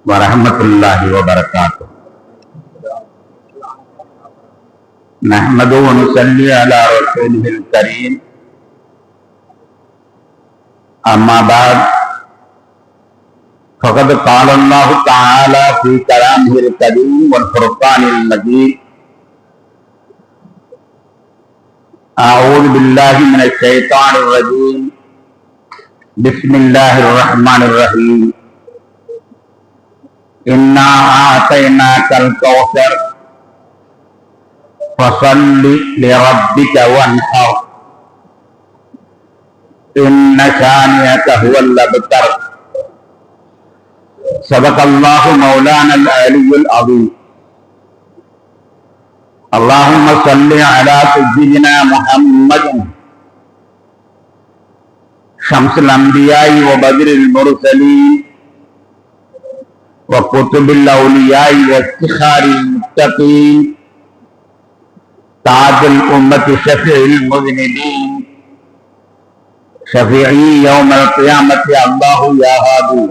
वरहमतुल्लाहि वबरकातुह। नहमदु व नुसल्ली अला रसूलिहिल करीम। अम्मा बाद फ़क़द क़ाल अल्लाहु तआला फ़ी कलामिहिल करीम वल फ़ुरक़ानिल मजीद। अऊज़ु बिल्लाहि मिनश शैतानिर रजीम। बिस्मिल्लाहिर रहमानिर रहीम। इन्ना आतैनाकल कौसर फसल्लि लिरब्बिक वन्हर इन्न शानिअक हुवल अबतर। सदक़ल्लाहु मौलानल अलियुल अज़ीम। अल्लाहुम्मा सल्लि अला सय्यिदिना मुहम्मद शम्सिल अंबियाई व बदरिल मुरसलीन व कुतुबिल औलियाई व इफ्तिखारिल मुत्तकीन ताजुल उम्मति शफीउल मुज़निबीन शफीई यौमल क़ियामति अल्लाहु या हादी।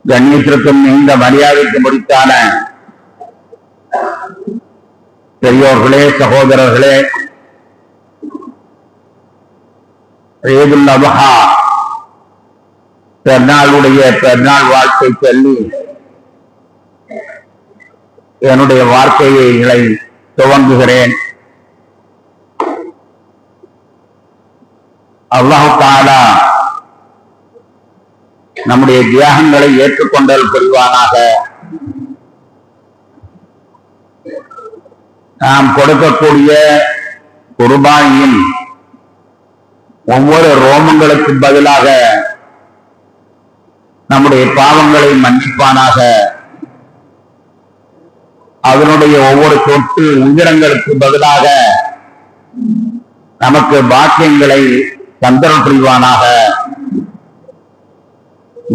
கண்ணியத்திற்கும் இந்த மரியாதைக்கு முடித்தான பெரியோர்களே, சகோதரர்களே, ஈதுல் அத்ஹா பெருநாளுடைய பெருநாள் வாழ்க்கை சொல்லி என்னுடைய வார்த்தைகளை துவங்குகிறேன். அல்லாஹ் தஆலா நம்முடைய தியாகங்களை ஏற்றுக்கொண்டல் புரிவானாக. நாம் கொடுக்கக்கூடிய குர்பானியின் ஒவ்வொரு ரோமங்களுக்கு பதிலாக நம்முடைய பாவங்களை மன்னிப்பானாக. அதனுடைய ஒவ்வொரு சொட்டு உயிரங்களுக்கு பதிலாக நமக்கு பாக்கியங்களை தந்தரம் புரிவானாக.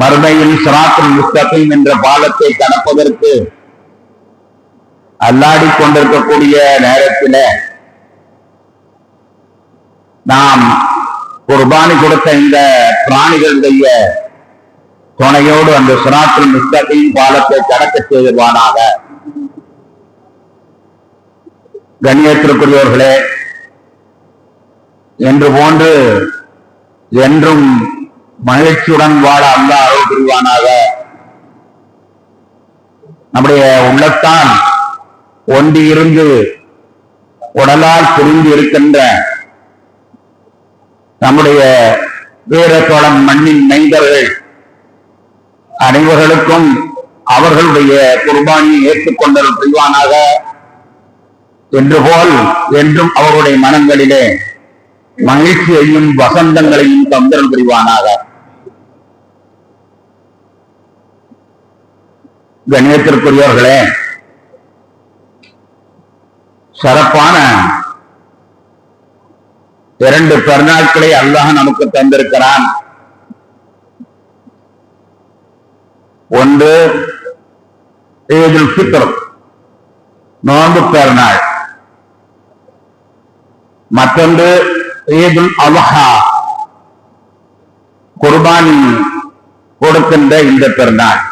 மறுமையில் சிராத்துல் முஸ்தகீம் என்ற பாலத்தை கடப்பதற்கு அல்லாடி கொண்டிருக்கக்கூடிய நேரத்தில் நாம் குர்பானி கொடுத்த இந்த பிராணிகளுடைய துணையோடு அந்த சிராத்துல் முஸ்தகீம் பாலத்தை கடக்க செய்வானாக. கண்ணியத்திற்குரியவர்களே, என்று போன்று என்றும் மகிழ்ச்சியுடன் வாழ அல்லாஹ் அருள் புரிவானாக. நம்முடைய உள்ளத்தான் ஒன்றி இருந்து உடலால் புரிந்து இருக்கின்ற நம்முடைய வீரத்தோழன் மண்ணின் மைந்தர்கள் அனைவர்களுக்கும் அவர்களுடைய குர்பானியை ஏற்றுக்கொண்டல் புரிவானாக. என்று போல் என்றும் அவருடைய மனங்களிலே மகிழ்ச்சியையும் வசந்தங்களையும் தந்தல் புரிவானாக. கண்ணியத்திற்குரியவர்களே, சிறப்பான 2 பெருநாட்களை அல்லாஹ் நமக்கு தந்திருக்கிறான். ஒன்று ஈதுல் ஃபித்ர், நோன்பு பெருநாள். மற்றொன்று ஈதுல் அத்ஹா, குர்பானி கொடுக்கின்ற இந்த பெருநாள்.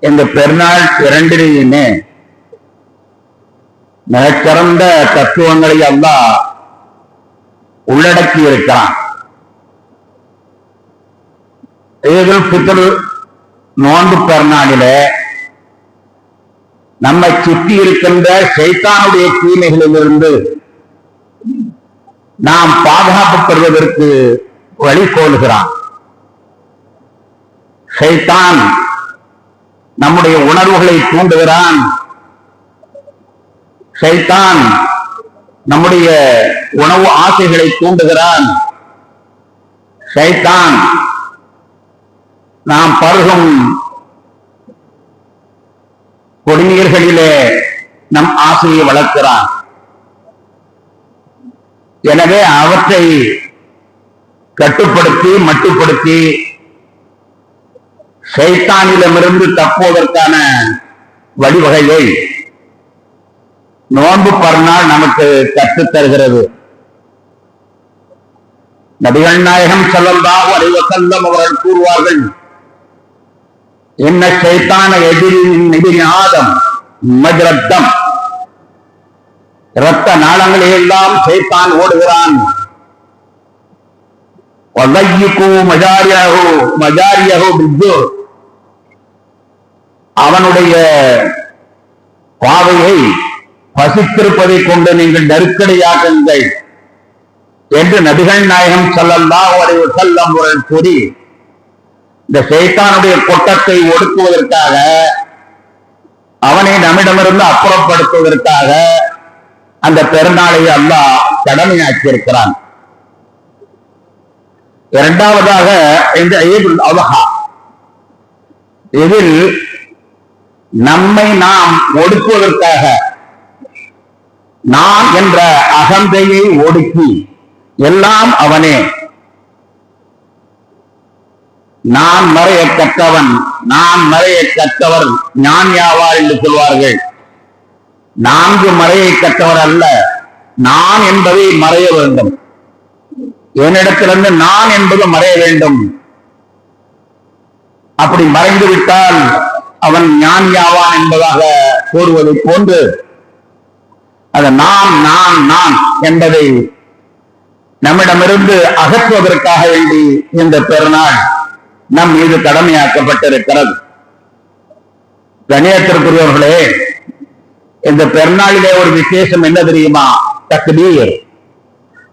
இந்த பெருநாள் இரண்டிலேயுமே மிகச்சிறந்த தத்துவங்களை அல்லாஹ் உள்ளடக்கி இருக்கிறான். ஈதுல் ஃபித்ர் நோன்பு பெருநாளிலே நம்மை சுற்றி இருக்கின்ற ஷைத்தானுடைய தீமைகளிலிருந்து நாம் பாதுகாப்பு பெறுவதற்கு வழிகோலுகிறான். ஷைத்தான் நம்முடைய உணர்வுகளை தூண்டுகிறான். ஷைத்தான் நம்முடைய உணவு ஆசைகளை தூண்டுகிறான். ஷைத்தான் நாம் பருகும் குடிநீர்களிலே நம் ஆசையை வளர்க்கிறான். எனவே அவற்றை கட்டுப்படுத்தி மட்டுப்படுத்தி ஷைத்தானிடமிருந்து தப்புவதற்கான வழிவகையை நோன்பு பருநாள் நமக்கு கற்றுத் தருகிறது. நபிகள் நாயகம் ஸல்லல்லாஹு அலைஹி வஸல்லம் அவர்கள் கூறுவார்கள், இன்ன ஷைத்தான எதிரி ஆதம் மஜ்ரத்தம், இரத்த நாளங்களில் எல்லாம் ஷைத்தான் ஓடுகிறான். அவனுடைய பாதையை பசித்திருப்பதை கொண்டு நீங்கள் நெருக்கடியாக்குங்கள் என்று நபிகள் நாயகம் ஸல்லல்லாஹு அலைஹி வஸல்லம் அவர்கள் கூறி, இந்த ஷைத்தானுடைய கொட்டத்தை ஒடுக்குவதற்காக, அவனை நம்மிடமிருந்து அப்புறப்படுத்துவதற்காக அந்த பெருநாளை அல்லாஹ் கடமையாக்கி இருக்கிறான். இரண்டாவதாக இந்த ஈதுல் அத்ஹா, இதில் நம்மை நாம் ஒடுக்குவதற்காக நான் என்ற அகந்தையை ஒடுக்கி எல்லாம் அவனே, நான் மறைய கற்றவன், நான் மறைய கற்றவர் ஞான் யாவார் என்று சொல்வார்கள். 4 மறையை கற்றவர் அல்ல, நான் என்பதை மறைய வேண்டும். என்னிடத்திலிருந்து நான் என்பது மறைய வேண்டும். அப்படி மறைந்து விட்டால் அவன் ஞான் யாவான் என்பதாக கூறுவதை போன்று அது நான் நான் நான் என்பதை நம்மிடமிருந்து அகற்றுவதற்காக வேண்டி இந்த பெருநாள் நம் மீது கடமையாக்கப்பட்டிருக்கிறது. கணியத்திற்குரியவர்களே, இந்த பெருநாளிலே ஒரு விசேஷம் என்ன தெரியுமா? தக்பீர்,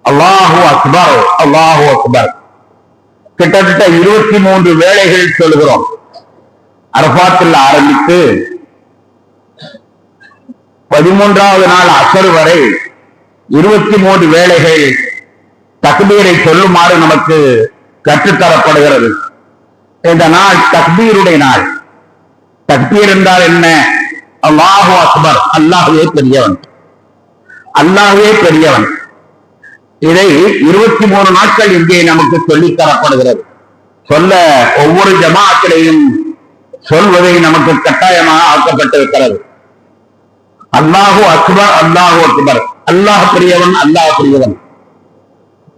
அல்லாஹு அக்பர், அல்லாஹு அக்பர். கிட்டத்தட்ட 23 வேளைகள் சொல்கிறோம். அரபாத்தில் ஆரம்பித்து 13வது நாள் அசர் வரை 23 வேளைகள் தக்பீரை சொல்லுமாறு நமக்கு கற்றுத்தரப்படுகிறது. இந்த நாள் தக்பீருடைய நாள். தக்பீர் என்றால் என்ன? அல்லாஹு அக்பர், அல்லாஹ்வே பெரியவன், அல்லாஹ்வே பெரியவன். இதை 23 நாட்கள் இங்கே நமக்கு சொல்லித் தரப்படுகிறது. சொல்ல ஒவ்வொரு ஜமாஅத்திலையும் சொல்வதை நமக்கு கட்டாயமாக ஆக்கப்பட்டிருக்கிறது. அல்லாஹு அக்பர், அல்லாஹு அக்பர், அல்லாஹ் பெரியவன், அல்லாஹ் பெரியவன்.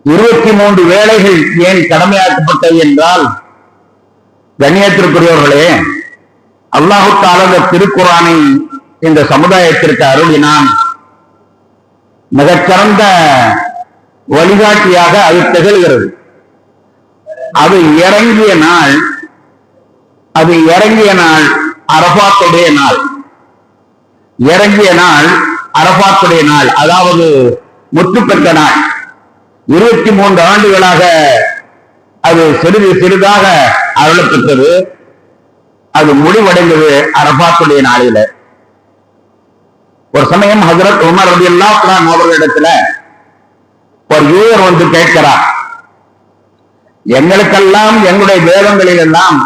23 வேளைகள் ஏன் கடமையாக்கப்பட்டது என்றால், கண்ணியத்திற்குரியவர்களே, அல்லாஹு தஆலா திருக்குர்ஆனை இந்த சமுதாயத்திற்கு அருளினான். மிகச்சிறந்த வழிகாட்டியாக அது திகழ்கிறது. அது இறங்கிய நாள் அரபாத்துடைய நாள். இறங்கிய நாள் அரபாத்துடைய நாள், அதாவது முற்று பெற்ற நாள். 23 ஆண்டுகளாக அது சிறிது சிறிதாக அருளப்பெற்றது. அது முடிவடைந்தது அரபாத்துடைய நாளில. ஒரு சமயம் ஹஜ்ரத் உமர் ரலியல்லாஹு அன்ஹு அவர்களிடத்துல ஒரு யூதர் வந்து கேட்கிறார், எங்களுக்கெல்லாம் எங்களுடைய வேதங்களில் எல்லாம்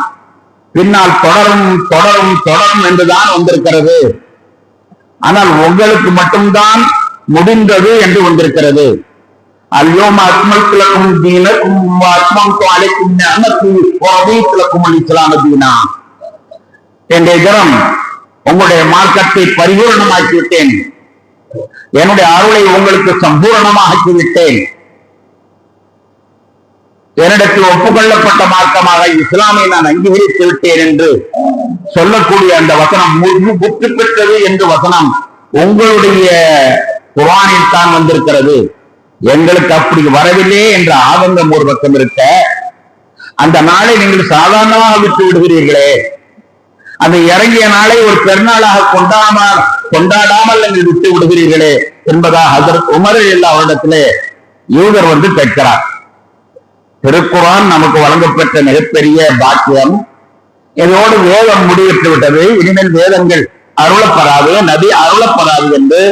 பின்னால் தொடரும் தொடரும் தொடரும் என்றுதான் வந்திருக்கிறது, ஆனால் உங்களுக்கு மட்டும்தான் முடிந்தது என்று வந்திருக்கிறது. அல்யோம அக்மல்து லக்கும் தீனக்கும் வ அத்மம்து அலைக்கும் நிஅமதி வ ரதீது லக்கும் அல் இஸ்லாம தீனா. என்ற தினம் உங்களுடைய மார்க்கத்தை பரிபூர்ணமாக்கி விட்டேன், என்னுடைய அருளை உங்களுக்கு சம்பூர்ணமாக்கி விட்டேன், என்னிடத்தில் ஒப்புக்கொள்ளப்பட்ட மார்க்கமாக இஸ்லாமை நான் அங்கீகரித்து விட்டேன் என்று சொல்லக்கூடிய அந்த வசனம் முற்று பெற்றது என்று வசனம் உங்களுடைய குர்ஆனில் தான் வந்திருக்கிறது. எங்களுக்கு அப்படி வரவில்லை என்ற ஆதங்கம் ஒரு பக்கம் இருக்க, அந்த நாளை நீங்கள் சாதாரணமாக விட்டு விடுகிறீர்களே, அந்த இறங்கிய நாளை ஒரு பெருநாளாக கொண்டாடாமல் நீங்கள் விட்டு விடுகிறீர்களே என்பதாக ஹஜ்ரத் உமர் ரலியல்லாஹு அவரிடத்திலே யூதர் வந்து கேட்கிறார். திருக்குர்ஆன் நமக்கு வழங்கப்பட்ட மிகப்பெரிய பாக்கியம். இதோடு வேதம் முடிவிட்டு விட்டது, இனிமேல் வேதங்கள் அருளப்படாது, நபி அருளப்படாது என்று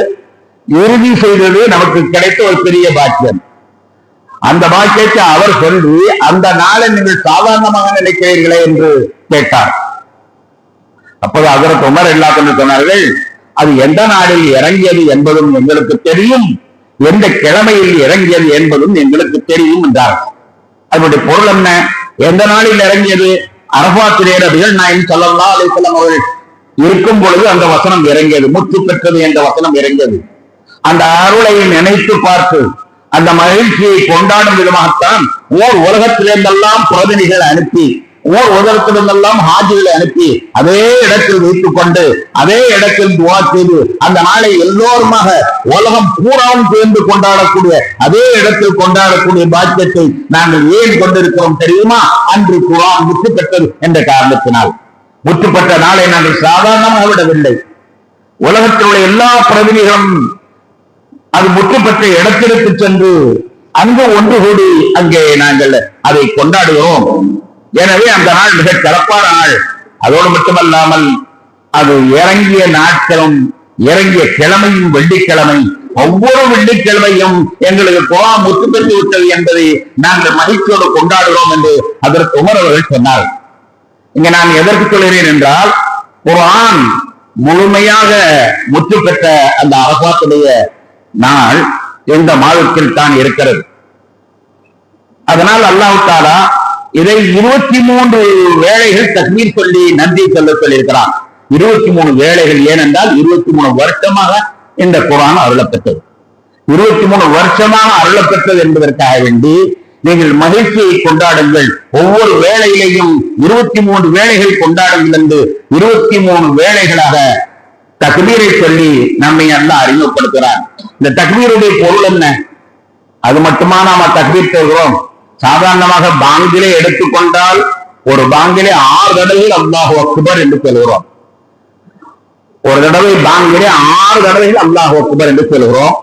இறுதி செய்தது நமக்கு கிடைத்த ஒரு பெரிய பாக்கியம். அந்த பாக்கியத்தை அவர் சொல்லி, அந்த நாளை நீங்கள் சாதாரணமாக நினைக்கிறீர்களே என்று கேட்டார். அப்போது ஹஜ்ரத் உமர் ரலியல்லாஹு அன்ஹு சொன்னார்கள், அது எந்த நாளில் இறங்கியது என்பதும் எங்களுக்கு தெரியும், எந்த கிழமையில் இறங்கியது என்பதும் எங்களுக்கு தெரியும் என்றார். அதனுடைய பொருள் என்ன? எந்த நாளில் இறங்கியது? அரபாத்திலே நபிகள் நாயகம் ஸல்லல்லாஹு அலைஹி வஸல்லம் அவர்கள் இருக்கும் பொழுது அந்த வசனம் இறங்கியது, முற்று பெற்றது என்ற வசனம் இறங்கியது. அந்த அருளை நினைத்து பார்த்து அந்த மகிழ்ச்சியை கொண்டாடும் விதமாகத்தான் ஓர் உலகத்திலிருந்தெல்லாம் பிரதிநிதிகளை அனுப்பி, ஓர் உலகத்திலிருந்தெல்லாம் ஹாஜிகளை அனுப்பி அதே இடத்தில் வைத்துக் கொண்டு அதே இடத்தில் துவா செய்து அந்த நாளை எல்லோருமாக உலகம் பூராவும் சேர்ந்து கொண்டாடக்கூடிய அதே இடத்தில் கொண்டாடக்கூடிய பாக்கியத்தை நாங்கள் ஏன் கொண்டிருக்கிறோம் தெரியுமா? அன்று குர்ஆன் முற்று பெற்றது என்ற காரணத்தினால். முற்று பெற்ற நாளை நாங்கள் சாதாரணமாக விடவில்லை. உலகத்தில் உள்ள எல்லா பிரதிநிதிகளும் அது முற்று பெற்ற இடத்திற்கு சென்று அங்கு ஒன்று கூடி அங்கே நாங்கள் அதை கொண்டாடுகிறோம். எனவே அந்த நாள் மிக சிறப்பான நாள். அதோடு மட்டுமல்லாமல் அது இறங்கிய நாட்களும் இறங்கிய கிழமையும் வெள்ளிக்கிழமை. ஒவ்வொரு வெள்ளிக்கிழமையும் எங்களுக்கு குர்ஆன் முற்று பெற்று விட்டது என்பதை நாங்கள் மகிழ்ச்சியோடு கொண்டாடுகிறோம் என்று அதற்கு உமர் அவர்கள் சொன்னார். இங்க நான் எதற்கு சொல்கிறேன் என்றால், குர்ஆன் முழுமையாக முற்று பெற்ற அந்த அரபாத்துடைய நாள் இந்த மாதத்தில் தான் இருக்கிறது. அதனால் அல்லாஹ் தஆலா இதை 23 வேளைகள் தக்பீர் சொல்லி நன்றி சொல்ல சொல்லியிருக்கிறான். 23 வேளைகள். ஏனென்றால் 23 வருஷமாக இந்த குர்ஆன் அருளப்பெற்றது. 23 வருஷமாக அருளப்பெற்றது என்பதற்காக வேண்டி நீங்கள் மகிழ்ச்சியை கொண்டாடுங்கள். ஒவ்வொரு வேளையிலையும் 23 வேளைகள் கொண்டாடுங்கள் என்று 23 வேளைகளாக தக்பீரை சொல்லி நம்மை எல்லாம் அறிமுகப்படுத்துகிறார். இந்த தக்பீருடைய பொருள் என்ன? அது மட்டுமா நாம தக்பீர் சொல்கிறோம்? சாதாரணமாக பாங்கிலே எடுத்துக்கொண்டால் ஒரு பாங்கிலே 6 தடவைகள் அல்லாஹு அக்பர் என்று சொல்கிறோம். ஒரு தடவை பாங்கிலே 6 தடவைகள் அல்லாஹு அக்பர் என்று சொல்கிறோம்.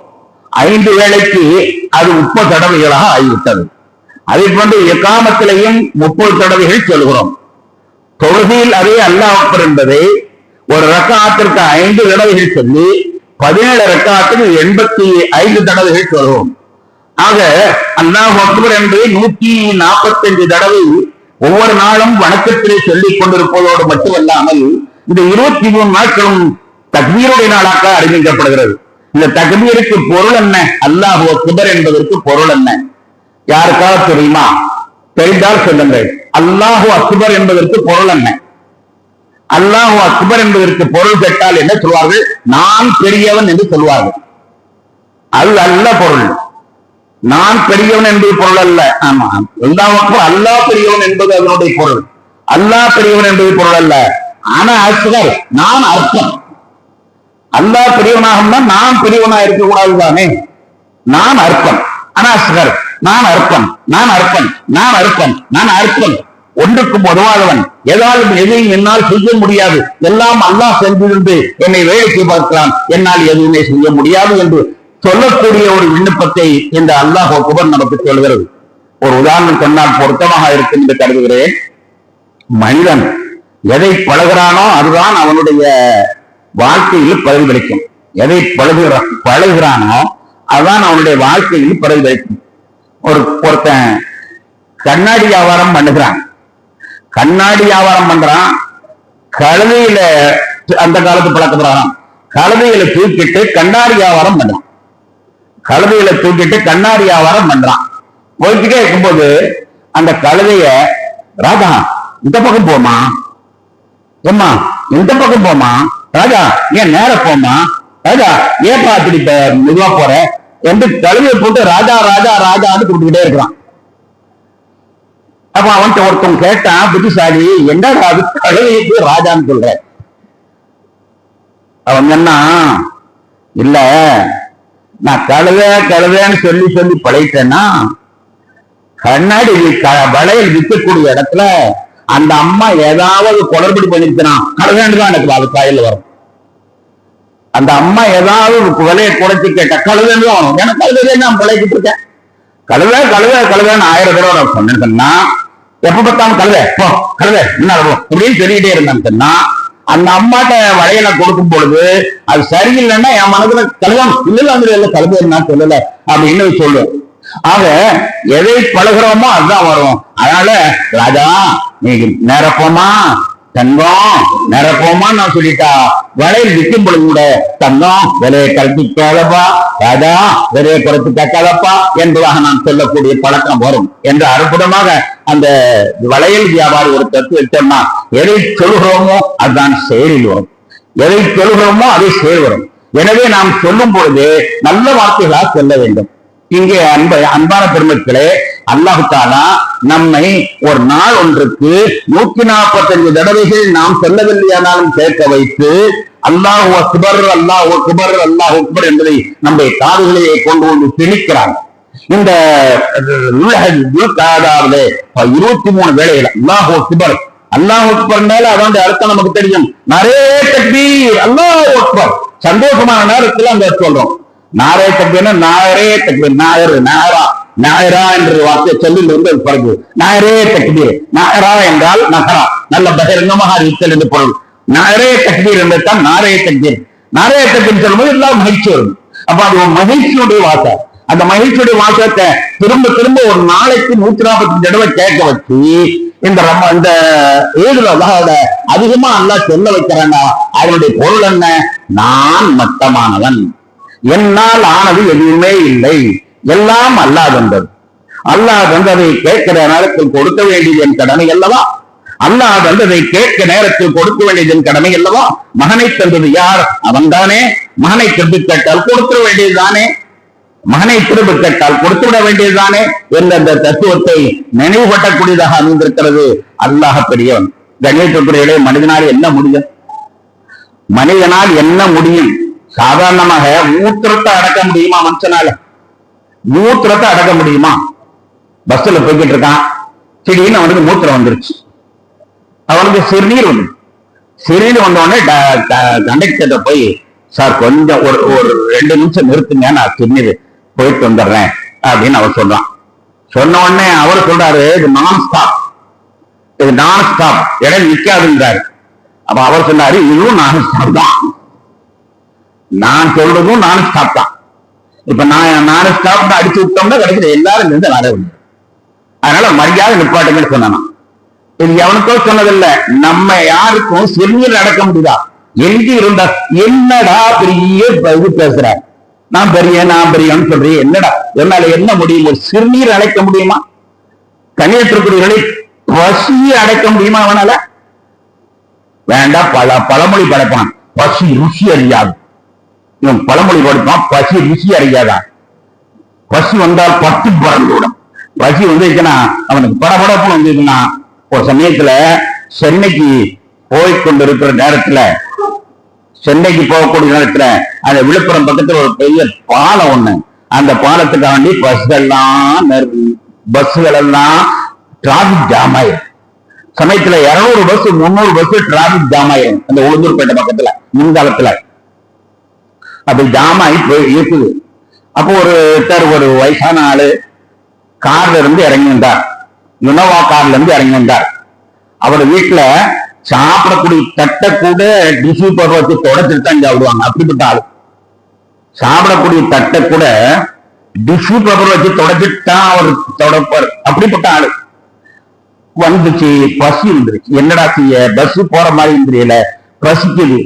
5 வேளைக்கு அது 30 தடவைகளாக ஆகிவிட்டது. அதை போன்று இகாமத்திலையும் 30 தடவைகள் சொல்கிறோம். தொழுகையில் அதே அல்லாஹ் அக்பர் என்பதை ஒரு ரக்காத்திற்கு 5 தடவைகள் சொல்லி 17 ரக்காத்துக்கு 85 தடவைகள் சொல்கிறோம். ஆக அல்லாஹ் அக்பர் என்று 145 தடவை ஒவ்வொரு நாளும் வணக்கத்திலே சொல்லிக் கொண்டிருப்பதோடு மட்டுமல்லாமல் இந்த 23 நாட்களும் தக்பீருடைய நாளாக அறிவிக்கப்படுகிறது. இந்த தக்பீருக்கு பொருள் என்ன? அல்லாஹ் அக்பர் என்பதற்கு பொருள் என்ன? யாருக்காவது தெரியுமா? தெரிந்தால் சொல்லுங்கள். அல்லாஹு அக்பர் என்பதற்கு பொருள் என்ன? அல்லாஹு அக்பர் என்பதற்கு பொருள் கேட்டால் என்ன சொல்வார்கள்? நான் பெரியவன் என்று சொல்வார்கள். அது அல்ல பொருள். நான் பெரியவன் என்பது பொருள் அல்ல. ஆமா, அல்லாஹ் அக்பர், அல்லாஹ் பெரியவன் என்பது அதனுடைய பொருள். அல்லாஹ் பெரியவன் என்பது பொருள் அல்ல. ஆனா அஸ்கர், நான் அர்ப்பன். அல்லாஹ் பெரியவனாக நான் பெரியவனா இருக்கக்கூடாது தானே? நான் அர்ப்பன். ஆனா அஸ்கர், நான் அர்ப்பன், நான் அர்ப்பன், நான் அர்ப்பன், நான் அர்ப்பன். ஒன்றுக்கும் உதவாதவன். ஏதாவது எதையும் என்னால் செய்ய முடியாது, எல்லாம் அல்லாஹ் சென்றிருந்து என்னை வேலைக்கு பார்க்கிறான், என்னால் எதுவுமே செய்ய முடியாது என்று சொல்லக்கூடிய ஒரு விண்ணப்பத்தை இந்த அல்லாஹ் அக்பர் நமக்கு சொல்கிறது. ஒரு உதாரணம் சொன்னால் பொருத்தமாக இருக்கும் என்று கருதுகிறேன். மனிதன் எதை பழகிறானோ அதுதான் அவனுடைய வாழ்க்கையில் பிரதிபலிக்கும். எதை பழகுகிறானோ அதுதான் அவனுடைய வாழ்க்கையில் பிரதிபலிக்கும். ஒருத்தன் கண்ணாடி வியாபாரம் பண்ணுகிறான். கண்ணாடி வியாபாரம் பண்றான். கழுதையில அந்த காலத்து பழக்கப்படுறான். கழுதையில தூக்கிட்டு கண்ணாடி வியாபாரம் பண்றான். கழுதையில தூக்கிட்டு கண்ணாடி வியாபாரம் பண்றான். போய்கிட்டே இருக்கும்போது அந்த கழுதைய, ராஜா இந்த பக்கம் போமா, ஏம்மா இந்த பக்கம் போமா, ராஜா ஏன் நேர போமா, ராஜா ஏன் பார்த்துட்டு மெதுவா போற என்று கழுதையை போட்டு ராஜா ராஜா ராஜான்னு கூப்பிட்டுக்கிட்டே இருக்கிறான். அப்ப அவன்கிட்ட ஒருத்தன் கேட்டான், புத்திசாலி, என்னடா அது கழுதைக்கு ராஜான்னு சொல்ற? அவன் என்ன, இல்ல நான் கழுதைன்னு சொல்லி சொல்லி பழகிட்டேன்னா கண்ணாடி வளையல் விற்கக்கூடிய இடத்துல அந்த அம்மா ஏதாவது குளறுபடி பண்ணிருக்கிறான், கழுதைன்னு தான் எனக்கு அது காயில வரும். அந்த அம்மா ஏதாவது விலையை குறைச்சி கேட்ட கழுதைன்னு தான் வரும். எனக்கு கழுதை நான் பழகிட்டு இருக்கேன். கழுதை கழுதை கழுதைன்னு 1000 தடவை நான் சொன்னேன்னா, எப்ப பார்த்தாலும் கழுதை போ கழுதை என்ன அப்படின்னு சொல்லிக்கிட்டே இருந்தான்னு அந்த அம்மாட்ட வளையலை கொடுக்கும் பொழுது அது சரியில்லைன்னா என் மனதுல கழுதம் இல்ல கழுதை நான் சொல்லல அப்படின்னு சொல்லுவேன். ஆக எதை பழகிறோமோ அதுதான் வரும். அதனால ராஜா நீ நேர போமா, தங்கம் நிரப்போமா நான் சொல்லிட்டா வளையல் விற்கும் பொழுது கூட தங்கம் விலையை கல்பிக்காதப்பா ராஜா விலையை குறைத்து கேட்காதப்பா என்பதாக நான் சொல்லக்கூடிய பழக்கம் வரும் என்று அற்புதமாக அந்த வளையல் வியாபாரி ஒரு தத்துவம்னா எதை சொல்கிறோமோ அதுதான் செயலில் வரும், எதை சொல்கிறோமோ அதை செயல் வரும். எனவே நாம் சொல்லும் பொழுது நல்ல வார்த்தைகளா சொல்ல வேண்டும். இங்கே அன்பான பெருமக்களே, அல்லாஹ் தஆலா நம்மை ஒரு நாள் ஒன்றுக்கு 145 தடவைகள் நாம் சொல்லவில்லையானாலும் கேட்க வைத்து அல்லாஹ் அக்பர் அல்லாஹ் அக்பர் அல்லாஹ் அக்பர் என்பதை நம்முடைய காதுகளிலே கொண்டு வந்து திணிக்கிறார். இந்த 23 வேளைகள் அல்லாஹ் அக்பர் அல்லாஹ் அக்பர் மேல அதோட அர்த்தம் நமக்கு தெரியும். நிறைய தக்பீர் அல்லாஹ் அக்பர், சந்தோஷமான நேரத்தில் அந்த சொல்றோம். நாரே தக்பீர்னா நாரே தக்பீர், நாயரா என்ற வார்த்தை சொல்லில் வந்து பிறகு நாயரே தக்பீர். நாயரா என்றால் நகரா, நல்ல பகிரங்கமாக அறிவித்தல் என்று பொருள். நாயரே தக்பீர் என்றால் நாரே தக்பீர். நாரே தக்பீர் சொல்லும்போது எல்லாம் மகிழ்ச்சி வரும். அப்ப அது ஒரு மகிழ்ச்சியுடைய வாசை. அந்த மகிழ்ச்சியுடைய வாசத்தை திரும்ப திரும்ப ஒரு நாளைக்கு 145 தடவை கேட்க வச்சு இந்த ஏதுல அதிகமா அல்லாஹ் சொல்ல வைக்கிறாங்க. அதனுடைய பொருள் என்ன? நான் மட்டமானவன், என்னால் ஆனது எதுவுமே இல்லை, எல்லாம் அல்லாஹ் தந்தது. அல்லாஹ் தந்ததை கேட்கிற நேரத்தில் கொடுக்க வேண்டியது என் கடமை அல்லவா? அல்லாஹ் தந்ததை கேட்க நேரத்தில் கொடுக்க வேண்டியது என் கடமை அல்லவா? மகனை தந்தது யார்? அவன் தானே. மகனை திருப்பி கேட்டால் கொடுக்க வேண்டியதுதானே, மகனை திரும்ப கேட்டால் கொடுத்து விட வேண்டியதுதானே என்ற அந்த தத்துவத்தை நினைவுபட்டக்கூடியதாக அமைந்திருக்கிறது. அல்லாஹ் பெரியவன். கண்ணியத்துக்குரியவர்களே, மனிதனால் என்ன முடியும்? மனிதனால் என்ன முடியும்? சாதாரணமாக மூத்திரத்தை அடக்க முடியுமா? மனுஷனால மூத்திரத்தை அடக்க முடியுமா? பஸ்ல போய்கிட்டு இருக்கான், திடீர்னு அவனுக்கு மூத்திரம் வந்துருச்சு, அவனுக்கு சிறுநீர் வந்து சிறுநீர் வந்தோடனே கண்டக்டர் போய், சார் கொஞ்சம் ஒரு 2 நிமிஷம் நிறுத்துங்க, நான் சிறுநீர் போயிட்டு வந்துடுறேன் அப்படின்னு அவர் சொல்றான். சொன்ன உடனே அவர் சொல்றாரு, இது நான் ஸ்டாப், இது நான் ஸ்டாப், இடம் நிக்காதுன்றாரு. அப்ப அவர் சொன்னாரு, இதுவும் நான் ஸ்டாப் தான், நான் சொல்றதும் நான் ஸ்டாப் தான். இப்ப நான் ஸ்டாப் அடிச்சு விட்டோம்னா கிடைக்கிற எல்லாரும் இருந்து வர. அதனால மரியாதை நிப்பாட்டுங்கன்னு சொன்னான். இது எவனுக்கோ சொன்னதில்லை, நம்ம யாருக்கும் சிறுநீர் அடக்க முடியுதா? எங்க இருந்தா என்னடா பெரிய இது பேசுற, நான் பெரியன்னு சொல்றீங்க, என்னடா என்னால என்ன முடியும்? ஒரு சிறுநீர் அடைக்க முடியுமா? கண்ணியத்திற்குரியவர்களை பசியை அடைக்க முடியுமா அவனால? வேண்டாம், பழமொழி படைப்பான், பசி ருசி அறியாது. இவன் பழமொழி படைப்பான், பசி ருசி அறியாதான். பசி வந்தால் 10 பறந்துவிடும். பசி வந்துச்சுன்னா அவனுக்கு படபடப்பு வந்துச்சுன்னா, ஒரு சமயத்துல சென்னைக்கு போய்கொண்டிருக்கிற நேரத்துல, சென்னைக்கு போகக்கூடிய நேரத்துல அந்த விழுப்புரம் பக்கத்துல ஒரு பெரிய பாலம் ஒண்ணு, அந்த பாலத்துக்காண்டி பஸ்கள் எல்லாம் டிராபிக் ஜாம் ஆயிரும். சமயத்துல 200 பஸ் 300 பஸ் டிராபிக் ஜாம் ஆயிரும் அந்த உளுந்தூர்பேட்டை பக்கத்துல முன்காலத்துல. அப்படி ஜாம் ஆகி போய் இருக்குது. அப்போ ஒரு வயசான ஆளு கார்ல இருந்து இறங்கி வந்தார், யுனோவா கார்ல இருந்து இறங்கி வந்தார். அவர் வீட்டுல சாப்பிடக்கூடிய தட்டை கூட டிஷ்யூ பேப்பர் வச்சு தொடச்சிட்டு தான் சாப்பிடுவாங்க, அப்படிப்பட்ட ஆளு. சாப்பிடக்கூடிய தட்டை கூட டிஷ்யூ பேப்பர் வச்சு தொடச்சிட்டு அவர் தொடப்பார், அப்படிப்பட்ட ஆளு. வந்துச்சு, பசி வந்துருச்சு. என்னடா செய்ய, பஸ் போற மாதிரி தெரியல, பசிக்குது,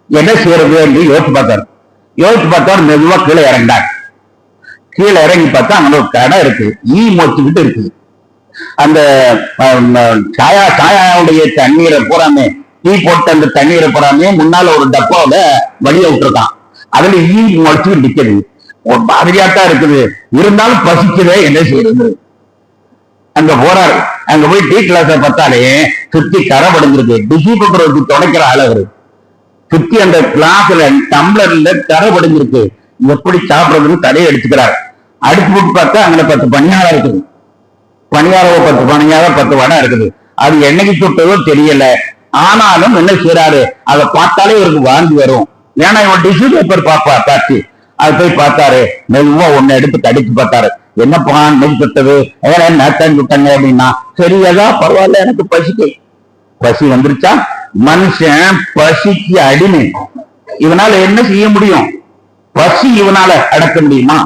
என்ன செய்யறது என்று யோசிச்சு பார்த்தார். மெதுவா கீழே இறங்கினார். கீழே இறங்கி பார்த்தா அங்க ஒரு கடை இருக்கு, ஈ மொச்சுக்கிட்டு இருக்குது. அந்த சாயாவுடைய தண்ணீரை போறாமே, டீ போட்டு அந்த தண்ணீரை போறாமே முன்னால ஒரு டப்பாவில வழிய விட்டுருக்கான், அதுல ஈ முளைச்சுட்டு நிக்குது. ஒரு மாதிரியாத்தான் இருக்குது, இருந்தாலும் பசிக்குதே, என்ன செய்யறது? அங்க போறாரு. அங்க போய் டீ கிளாஸ பார்த்தாலே சுத்தி கரை படைஞ்சிருக்கு. டிஷ்யூ பேப்பர் வச்சு துடைக்கிற அளவு சுத்தி அந்த கிளாஸ்ல டம்ளர்ல கரை படைஞ்சிருக்கு. எப்படி சாப்பிடுறதுன்னு தடையை எடுத்துக்கிறார். அடுத்து போட்டு பார்த்தா அங்க 10 பணியாரம் இருக்குது. பணியாரம் 10 பணியாரம் 10 வடை இருக்குது. அது என்னைக்கு சுட்டதோ தெரியல. ஆனாலும் என்ன செய்யறாரு, அதை பார்த்தாலே இவருக்கு வாங்கி வரும். ஏன்னா இவன் டிஷ்யூ பேப்பர் பார்த்து அது போய் பார்த்தாரு. மெதுவா ஒன்னு எடுத்து கடிச்சு பார்த்தாரு. என்னப்பா நெல் சுட்டது, நேத்தான் சுட்டாங்க அப்படின்னா, சரியாதா பரவாயில்ல, எனக்கு பசி வந்துருச்சா? மனுஷன் பசிக்கு அடிமை. இவனால என்ன செய்ய முடியும்? பசி இவனால அடக்க முடியுமா?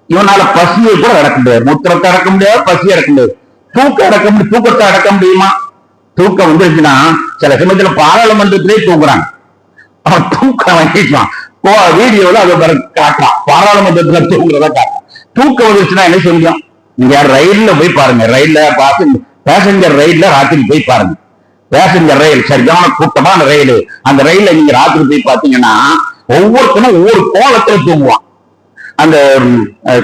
இவனால பசியை கூட அடக்க முடியாது. மூத்திரத்தை அடக்க முடியாது, பசி அடக்க முடியாது. தூக்கத்தை அடக்க முடியுமா? தூக்கம் வந்துருச்சுன்னா சில சமயத்துல பாராளுமன்றத்திலே தூங்குறாங்க. அவன் தூக்கம் வாங்கிக்கலாம் வீடியோல அதை காட்டலாம், பாராளுமன்றத்துல தூங்குறத காட்டலாம். தூக்கம் வந்துருச்சுன்னா என்ன சொல்லியும், நீங்க ரயில்ல போய் பாருங்க, ரயில்ல பேசஞ்சர் ரயில்ல ராத்திரி போய் பாருங்க. பேசஞ்சர் ரயில் சரியான கூட்டமான ரயில், அந்த ரயில்ல நீங்க ராத்திரி போய் பாத்தீங்கன்னா ஒவ்வொருத்தனும் ஒவ்வொரு கோலத்துல தூங்குவான். அந்த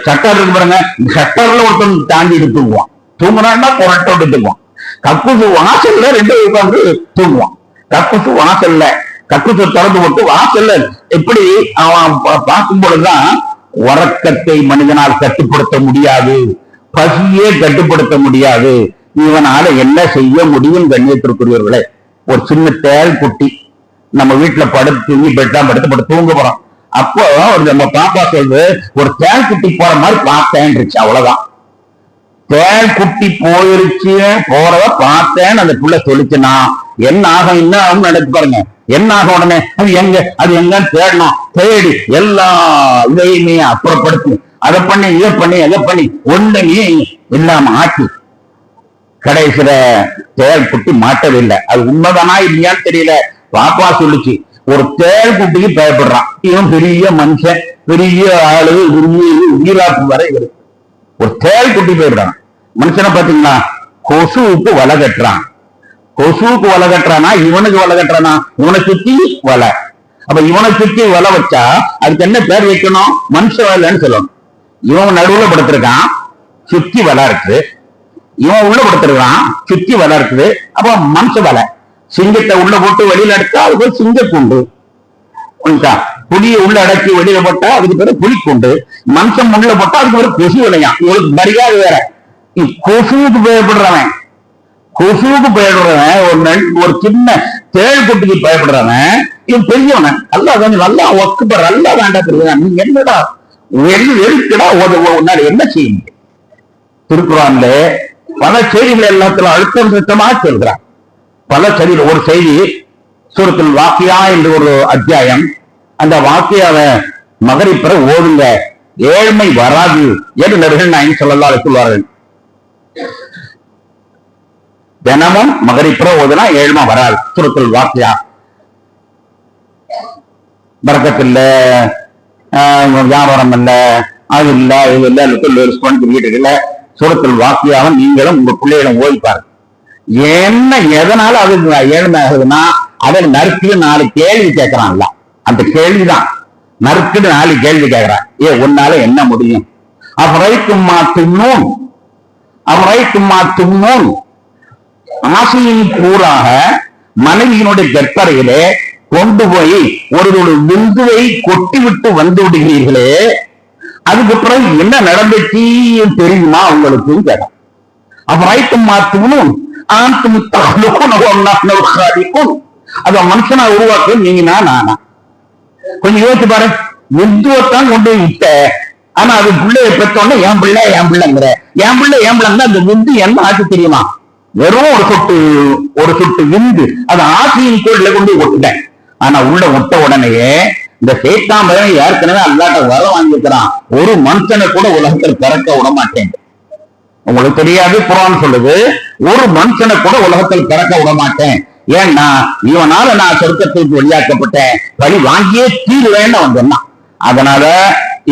சட்டர் இருக்கு பாருங்க, சட்டர்ல ஒருத்தன் தாண்டிட்டு தூங்குவான், தூங்குனான்னா புரட்டோட்டு தூங்குவான். கக்கூசு வாசல்ல 2 உட்கார்ந்து தூங்குவான். கக்கூசு வாசல்ல, கக்கூசு திறந்து போட்டு வாசல்ல எப்படி அவன் பார்க்கும் பொழுதுதான் உறக்கத்தை மனிதனால் கட்டுப்படுத்த முடியாது, பசியே கட்டுப்படுத்த முடியாது. இவனால என்ன செய்ய முடியும்? கண்ணியத்திற்குரியவர்களே, ஒரு சின்ன தேள் குட்டி நம்ம வீட்டுல படுத்து தூங்கி பெட்டா படுத்து தூங்க போறோம். அப்போ நம்ம பாப்பா சொல்றது, ஒரு தேள் குட்டி போற மாதிரி பார்த்தேன்னுச்சு, அவ்வளவுதான். தேள் குட்டி போயிருச்சு, போறத பார்த்தேன்னு அந்த புள்ள சொல்லிச்சுன்னா என்ன ஆகும்? என்ன ஆகும் நினைச்சு பாருங்க. என்ன ஆகும்? உடனே அது எங்கன்னு தேடணும், தேடி எல்லா இதையுமே அப்புறப்படுத்தி அதை பண்ணி இதை பண்ணி எதை பண்ணி ஒண்ணுமே இல்லாம ஆக்கி கடைசியில தேள் குட்டி மாட்டதில்லை. அது உண்மைதானா இல்லையான்னு தெரியல. பாப்பா சொல்லுச்சு, ஒரு தேள் குட்டிக்கு பயப்படுறான், இவன் பெரிய மனுஷன், பெரிய ஆளு, உயிராப்பு வரை இருக்கு. ஒரு தேள் குட்டி போயிடுறான். மனுஷனை பாத்தீங்களா, கொசுவுக்கு வலை கட்டுறான். கொசுவுக்கு வலை கட்டுறானா இவனுக்கு வலை கட்டுறானா? இவனை சுத்தி வலை. அப்ப இவனை சுத்தி வலை வச்சா அதுக்கு என்ன பேர் வைக்கணும்? மனுஷ வலைன்னு சொல்லணும். இவன் நடுவுல படுத்திருக்கான், சுத்தி வலை இருக்கு. இவன் உள்ள படுத்திருக்கான், சுத்தி வலை இருக்குது. அப்ப மனுஷ வலை. சிங்கத்தை உள்ள போட்டு வெளியில எடுத்தா அதுக்கு ஒரு சிங்க கூண்டு. புலியை உள்ள அடக்கி வெளியில போட்டா அதுக்கு பேரு புலிக்கூண்டு. மனுஷன் உள்ள போட்டா அதுக்கு ஒரு கொசு விளையாம். இவளுக்கு மரியாதை வேற. கொசுவுக்கு பயப்படுறவன், கொசுவுக்கு பயப்படுறவன், ஒரு சின்ன தேள் குட்டிக்கு பயப்படுறவன் இவன் பெரியவன். நல்லா நல்லா ஒக்குப்படுற, நல்லா வேண்டாம் தெரியுதா? நீங்க என்னடா எதுக்குடா உன்னால என்ன செய்ய? திருக்குறான்ல பல செய்திகள் எல்லாத்துல அழுத்தம் திருத்தமாக சொல்கிறான். பல செய்திகள், ஒரு செய்தி சூரத்துல் வாக்கியா என்று ஒரு அத்தியாயம், அந்த வாக்கியாவை மகரிப் பிற ஓதுங்க, ஏழ்மை வராது என்று நபிகள் நாயகம் ஸல்லல்லாஹு அலைஹி சொல்வார்கள். தினமும் மகரிப் பிற ஓதுனா ஏழ்மை வராது. சூரத்துல் வாக்கியா பரக்கத்தில்ல, வியாபாரம் இல்ல, அது இல்ல, இது இல்ல, சூரத்துல் வாக்கியாவை நீங்களும் உங்க பிள்ளைகளும் ஓதிப்பாரு. என்ன எதனால அது ஏழ்மை ஆகுதுன்னா, அதை நறுக்கு 4 கேள்வி கேட்கறான்ல, அந்த கேள்விதான் நறுக்கு 4 கேள்வி கேட்கிறான். உன்னால என்ன முடியும்? அவரைக்கும்மா துண்ணூன், அவரைக்கும்மா துண்ணூன், ஆசையின் கூறாக மனைவியினுடைய கற்பறையிலே கொண்டு போய் ஒரு விந்துவை கொட்டி விட்டு வந்து விடுகிறீர்களே, அதுக்கப்புறம் என்ன நடந்துச்சு தெரியுமா உங்களுக்கு கேட்டான். அவரைக்கும்மா துண்ணூன் அத மனுஷனா உருவாக்கு நீங்கன்னா நானா? கொஞ்சம் யோசிச்சு பாரு. விந்துவத்தான் கொண்டு போய் விட்ட, ஆனா அது பிள்ளைய பெற்றோன்னா என் பிள்ளை என் பிள்ளைங்கிற, என் பிள்ளைங்க அந்த விந்து என்ன ஆச்சு தெரியுமா? வெறும் ஒரு சொட்டு விந்து, அது ஆசையின் கோயில கொண்டு போய் விட்டுட்டேன். ஆனா உள்ள விட்ட உடனேயே இந்த சேத்தாம் ஏற்கனவே அல்லாட்ட வர வாங்கிக்கிறான், ஒரு மனுஷனை கூட உலகத்தில் பிறக்க விட மாட்டேன். உங்களுக்கு தெரியாது, குர்ஆன் சொல்லுது, ஒரு மனுஷனை கூட உலகத்தில் பிறக்க விட மாட்டேன். ஏன்னா இவனால நான் சொர்க்கத்திற்கு வெளியாக்கப்பட்டேன், வழி வாங்கியே தீருவேன்னு அவன் சொன்னான். அதனால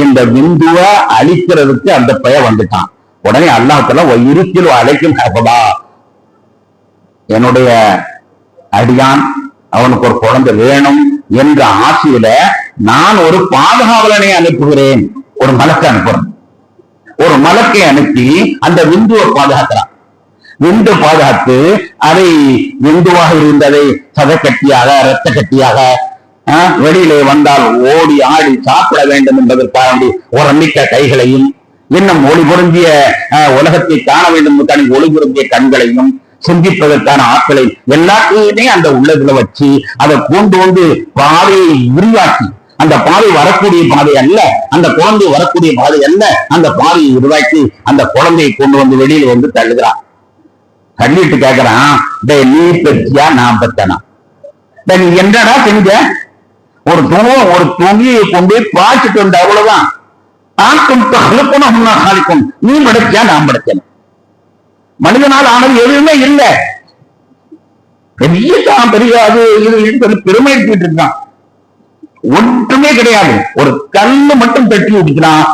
இந்த விந்துவை அழிக்கிறதுக்கு அந்த பெயர் வந்துட்டான். உடனே அல்லாஹ்வுல இருக்கில் அழைக்கும் ஹபதா, என்னுடைய அடியான் அவனுக்கு ஒரு குழந்தை வேணும் என்ற ஆசையில நான் ஒரு பாதுகாவலனை அனுப்புகிறேன். ஒரு மலக்கை அனுப்புறேன், ஒரு மலக்கை அனுப்பி அந்த விந்துவை பாதுகாக்கிறான். விந்து பாதுகாத்து அதை விந்துவாக இருந்ததை சதக்கட்டியாக இரத்த கட்டியாக வெளியிலே வந்தால் ஓடி ஆடி சாப்பிட வேண்டும் என்பதற்காக உரமிக்க கைகளையும், இன்னும் ஒளி பொருந்திய உலகத்தை காண வேண்டும் என்பதற்கான ஒளி பொருந்திய கண்களையும், சிந்திப்பதற்கான ஆட்களை எல்லாத்தையுமே அந்த உள்ளத்துல வச்சு அதை கொண்டு வந்து பாதையை விரிவாக்கி, அந்த பாதை வரக்கூடிய பாதை அல்ல, அந்த குழந்தை வரக்கூடிய பாதை அல்ல, அந்த பாதையை உருவாக்கி அந்த குழந்தையை கொண்டு வந்து வெளியில வந்து தள்ளுகிறான். தள்ளிட்டு கேட்கிறான், நீ பெற்றியா நான் பெற்றனா? நீ என்னடா செஞ்ச? ஒரு துணியை கொண்டு பாய்ச்சிட்டு வந்த, அவ்வளவுதான். நீ படைச்சியா நான் படைச்சேன். மனிதனால் ஆனது எதுவுமே இல்லை. பெரிய பெரிய அது இது பெருமைட்டு இருக்கான். ஒன்றுமே கிடையாது. ஒரு கல்லு மட்டும் தட்டி விட்டுக்கிறான்.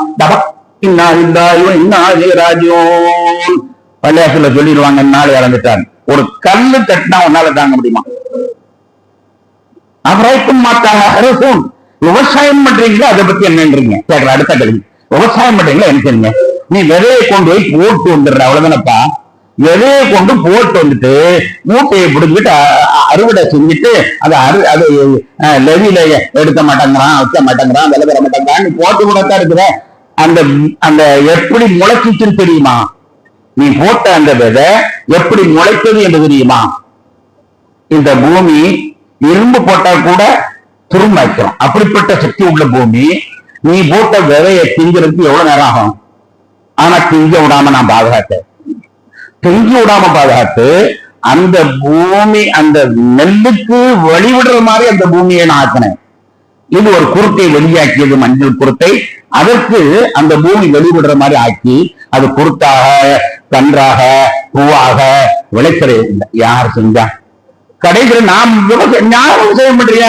பள்ளியாசுல சொல்லிடுவாங்க, நாளை இறந்துட்டார். ஒரு கல்லு தட்டினா உன்னால தாங்க முடியுமா? அப்புறம் மாட்டாங்க. விவசாயம் பண்றீங்களா, அதை பத்தி என்னன்றீங்க கேட்கற. அடுத்த கேள்வி, விவசாயம் பண்றீங்களா என்ன செய்யுங்க? நீ விதையை கொண்டு போய் போட்டு வந்துடுற, அவ்வளவுதானப்பா. விதையை கொண்டு போட்டு வந்துட்டு மூட்டையை பிடிச்சிட்டு அறுவடை செஞ்சுட்டு அது லெவில எடுக்க மாட்டேங்கிறான், வைக்க மாட்டேங்கிறான், விலை பெற மாட்டேங்கிறான், நீ போட்டு கூடத்தான் இருக்கிற. அந்த அந்த எப்படி முளைச்சிச்சுன்னு தெரியுமா? நீ போட்ட அந்த விதை எப்படி முளைத்தது என்று தெரியுமா? இந்த பூமி இரும்பு போட்டா கூட துரும்ப வைக்கிறோம், அப்படிப்பட்ட சக்தி உள்ள பூமி. நீ போட்ட விதையை திங்கிறதுக்கு எவ்வளவு நேரம் ஆகும்? ஆனா திங்க விடாம நான் பாதுகாத்தேன். திங்கி விடாம பாதுகாத்து அந்த பூமி, அந்த நெல்லுக்கு வழிவிடுற மாதிரி அந்த பூமியை நான் ஆக்கினேன். இது ஒரு குருத்தை வெளியாக்கியது, மஞ்சள் குருத்தை. அதற்கு அந்த பூமி வெளிவிடுற மாதிரி ஆக்கி அது குருத்தாக, கன்றாக, பூவாக விளைச்சலை யார் செஞ்சா? கடைசியில் நாம் விவசாயம் பண்றீங்க,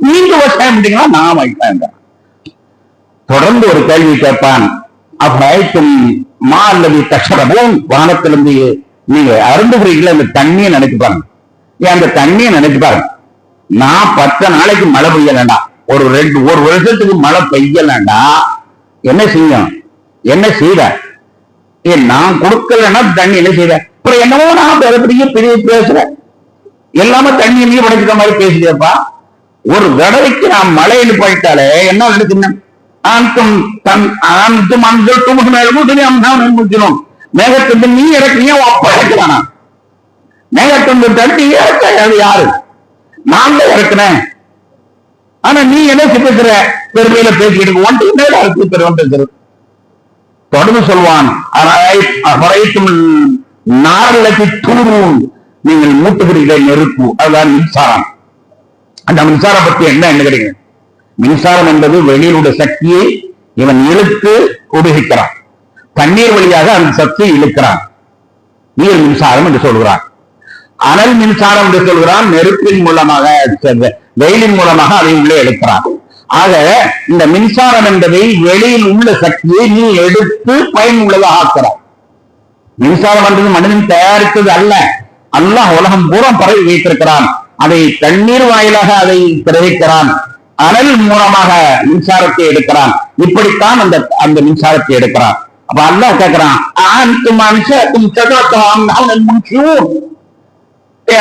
நீங்க விவசாயம் பண்றீங்களா? நாம் தொடர்ந்து ஒரு கேள்வி கேட்பான். அப்புறம் மா அல்லது தஷரபோன், வானத்திலிருந்து நீங்க அருந்துகிறீங்களா? அந்த தண்ணியை நினைச்சு பாருங்க. அந்த தண்ணியை நினைச்சு பாருங்க. நான் 10 நாளைக்கு மழை பெய்யலண்டா, ஒரு வருஷத்துக்கு மழை பெய்யலண்டா என்ன செய்யும்? என்ன செய்த? நான் கொடுக்கலன்னா தண்ணி என்ன செய்த? அப்புறம் என்னவோ நான் பெரிய பேசுறேன், எல்லாமே தண்ணி நீ படைக்கிற மாதிரி பேசுறப்பா. ஒரு தடவைக்கு நான் மழைன்னு போயிட்டாலே என்ன நடக்குன்னு மேகத்திலிருந்து நீ இறக்குறீங்க, அப்ப இறக்குறானா? மேகத்திலிருந்து தண்ணி இறக்க யாரு? நான் தான் இறக்குனேன். ஆனா நீ என்ன பேசுற? பெருமையில பேசிக்கிட்டு ஒன்று மேல இருக்கு பெருமை. தொடர்ந்து சொல்வான், நாரலத்தி தூரும், நீங்கள் மூட்டுகிறீர்கள் நெருப்பு, அதுதான் மின்சாரம். அந்த மின்சாரம் பத்தி என்ன கிடைக்கும்? மின்சாரம் என்பது வெளியிலுடைய சக்தியை இவன் இழுத்து உபயோகிக்கிறான். தண்ணீர் வழியாக அந்த சக்தியை இழுக்கிறான். நீர் மின்சாரம் என்று சொல்கிறான். அனல் மின்சாரம் என்று சொல்கிறான். நெருப்பின் மூலமாக, வெயிலின் மூலமாக அதை உள்ளே எடுக்கிறான். ஆக இந்த மின்சாரம் என்பதை வெளியில் உள்ள சக்தியை நீ எடுத்து பயனுள்ளதாக ஆக்கிறான். மின்சாரம் என்பது மனிதன் தயாரித்தது அல்ல. அல்லாஹ் உலகம் பூரா பரவி வைத்திருக்கிறான். அதை தண்ணீர் வாயிலாக அதை பிரவிக்கிறான். அனல் மூலமாக மின்சாரத்தை எடுக்கிறான். இப்படித்தான் அந்த மின்சாரத்தை எடுக்கிறான். அப்ப அல்லாஹ் கேட்கிறான்,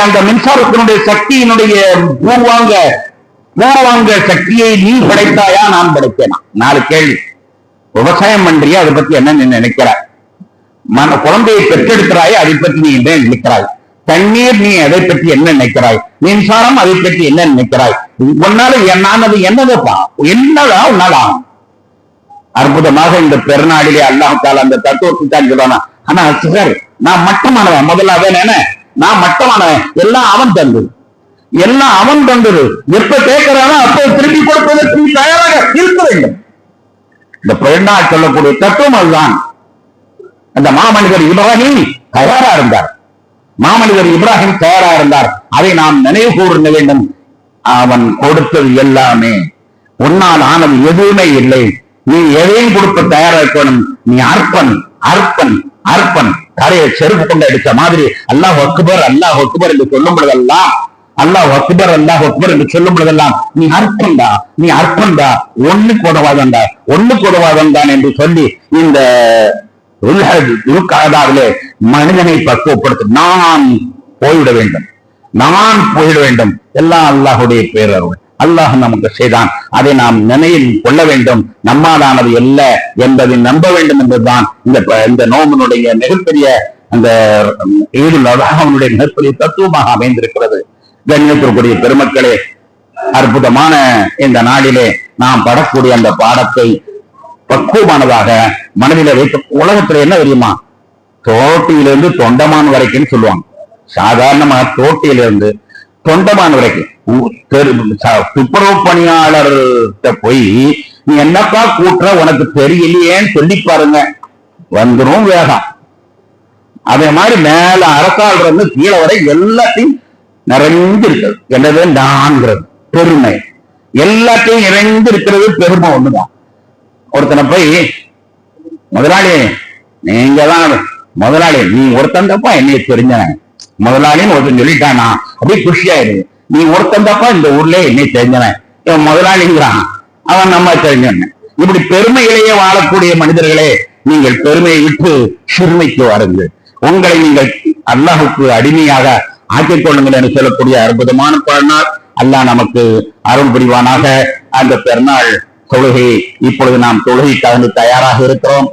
அந்த மின்சாரத்தினுடைய சக்தியினுடைய பூர்வாங்க சக்தியை நீ படைத்தாயா, நான் படைத்தேனா? 4 கேள்வி. விவசாயம் பண்றியா, அதை பத்தி என்ன நீ நினைக்கிறாய்? குழந்தையை பெற்றெடுக்கிறாய், அதை பற்றி நீ என்ன நினைக்கிறாய்? தண்ணீர், நீ அதை பற்றி என்ன நினைக்கிறாய்? மின்சாரம், அதை பற்றி என்ன நினைக்கிறாய்? உன்னால நான் அது என்னதுப்பா, என்னதான் உன்னால ஆகும்? அற்புதமாக இந்த பெருநாளிலே அல்லாஹ் தாலா அந்த தத்துவத்தை தான் சொல்றானா. ஆனா சார், நான் மட்டமானவன், முதல்ல அவன் நான் மட்டமானவன், எல்லாம் அவன் தந்தது, எல்லாம் அவன் தந்தது. எப்ப கேட்கிறானோ அப்போ திருப்பி கொடுப்பதற்கு நீ தயாராக இருக்க வேண்டும். இந்த பெருநாள் சொல்லக்கூடிய தத்துவம் அதுதான். அந்த மாமனிதர் இப்ராஹிம் தயாரா இருந்தார். அதை நாம் நினைவு கூற வேண்டும். அவன் கொடுத்தது எல்லாமே உன்னால் ஆனது எதுவுமே இல்லை. நீ எதையும் கொடுக்க தயாரா இருக்கணும். நீ அர்ப்பன் அர்ப்பன் அர்ப்பன். கரையை செருப்பு கொண்டு அடிச்ச மாதிரி அல்லாஹ் அக்பர் அல்லாஹ் அக்பர் என்று சொல்லும் பொழுதெல்லாம், அல்லாஹ் அக்பர் அல்லாஹ் அக்பர் என்று சொல்லும் பொழுதெல்லாம் நீ அர்ப்பன்டா, நீ அர்ப்பன்டா, ஒண்ணுக்கு உதவாதன் என்று சொல்லி இந்த மனிதனை பக்குவப்படுத்த நான் போய்விட வேண்டும். எல்லாம் அல்லாஹுடைய பேரருள். அல்லாஹ் நமக்கு செய்தான். அதை நாம் நினைவில் கொள்ள வேண்டும். நம்மாலானது அல்ல என்பதை நம்ப வேண்டும் என்பதுதான் இந்த நோம்பினுடைய மிகப்பெரிய அந்த ஈதுல் அத்ஹாவுடைய மிகப்பெரிய தத்துவமாக அமைந்திருக்கிறது. கண்ணியத்திற்குரிய பெருமக்களே, அற்புதமான இந்த நாளிலே நாம் படக்கூடிய அந்த பாடத்தை பக்குவமானதாக மனதில வைத்து, உலகத்துல என்ன தெரியுமா, தோட்டியிலிருந்து தொண்டமான் வரைக்கும் சொல்லுவாங்க. சாதாரணமாக தோட்டியிலிருந்து தொண்டமான் வரைக்கும் துப்புரவு பணியாளர் போய் நீ என்னப்பா கூட்டுற, உனக்கு தெரியலையேன்னு சொல்லி பாருங்க, வந்துரும் வேகம். அதே மாதிரி மேல அரசாள் இருந்து கீழே வரை எல்லாத்தையும் நிறைஞ்சு இருக்கிறது. என்னது நான்கிறது பெருமை. எல்லாத்தையும் நிறைந்து இருக்கிறது பெருமை ஒண்ணுதான். ஒருத்தனை போய் முதலாளி நீங்க தான் முதலாளி, நீ ஒருத்தன் தப்பா என்னைய தெரிஞ்சவன் முதலாளின்னு ஒருத்தன் சொல்லிட்டானா அப்படியே குஷியாயிரு. நீ ஒருத்தன் தப்பா இந்த ஊர்ல என்னை தெரிஞ்சவன், இவன் முதலாளிங்கிறான், அவன் நம்ம தெரிஞ்சவன். இப்படி பெருமையிலேயே வாழக்கூடிய மனிதர்களே, நீங்கள் பெருமையை விட்டு சிறுமைக்கு வாருங்கள். உங்களை நீங்கள் அல்லாஹுக்கு அடிமையாக ஆக்கிக் கொள்ளுங்கள் என்று சொல்லக்கூடிய அற்புதமான பெருநாள் அல்லாஹ் நமக்கு அருள் புரிவானாக. அந்த பெருநாள் தொழுகை இப்பொழுது நாம் தொழுகைக்காக தயாராக இருக்கிறோம்.